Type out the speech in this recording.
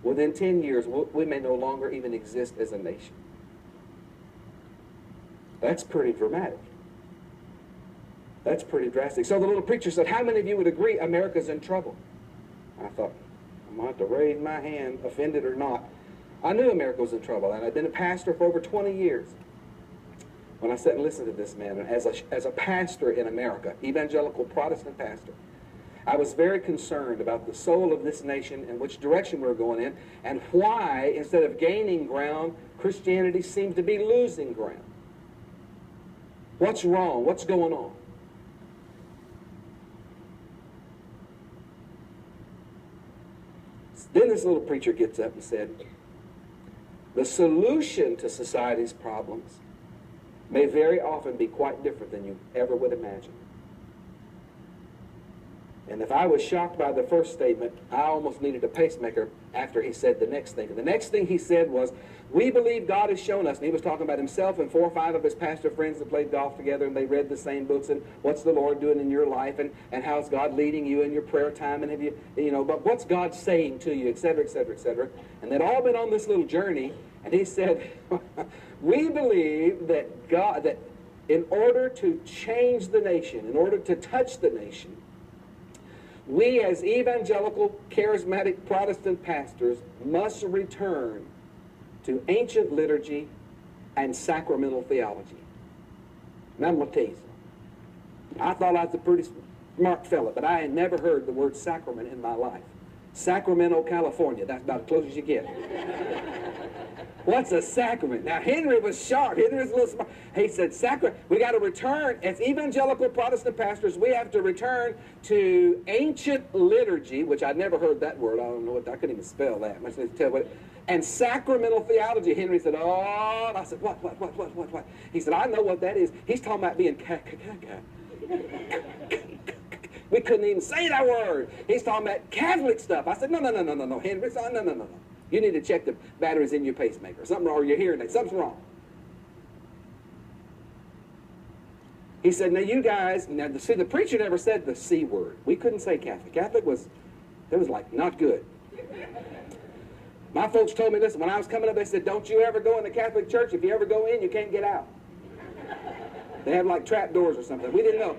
within 10 years, we may no longer even exist as a nation. That's pretty dramatic. That's pretty drastic. So the little preacher said, how many of you would agree America's in trouble? I thought, I'm going to have to raise my hand, offended or not. I knew America was in trouble, and I'd been a pastor for over 20 years. When I sat and listened to this man, as a pastor in America, evangelical Protestant pastor, I was very concerned about the soul of this nation and which direction we were going in, and why, instead of gaining ground, Christianity seemed to be losing ground. What's wrong? What's going on? Then this little preacher gets up and said, the solution to society's problems may very often be quite different than you ever would imagine. And if I was shocked by the first statement, I almost needed a pacemaker after he said the next thing. And the next thing he said was, we believe God has shown us, and he was talking about himself and 4 or 5 of his pastor friends that played golf together, and they read the same books, and what's the Lord doing in your life, and how's God leading you in your prayer time, and have you, but what's God saying to you, etc., etc., etc. And they'd all been on this little journey, and he said, we believe that God, that in order to change the nation, in order to touch the nation, we as evangelical, charismatic Protestant pastors must return to ancient liturgy and sacramental theology. And I'm going to tell you something. I thought I was a pretty smart fella, but I had never heard the word sacrament in my life. Sacramento, California. That's about as close as you get. What's a sacrament? Now, Henry was sharp. Henry was a little smart. He said, we got to return, as evangelical Protestant pastors, we have to return to ancient liturgy, which I'd never heard that word. I don't know what, I couldn't even spell that. Much less tell what. And sacramental theology. Henry said, oh, and I said, what? He said, I know what that is. He's talking about being we couldn't even say that word. He's talking about Catholic stuff. I said, no, Henry. No. You need to check the batteries in your pacemaker. Something wrong, or your hearing aid. Something's wrong. He said, now you guys, see, the preacher never said the C word. We couldn't say Catholic. Catholic was like not good. My folks told me this when I was coming up. They said, don't you ever go in the Catholic church. If you ever go in, you can't get out. They have like trap doors or something. We didn't know.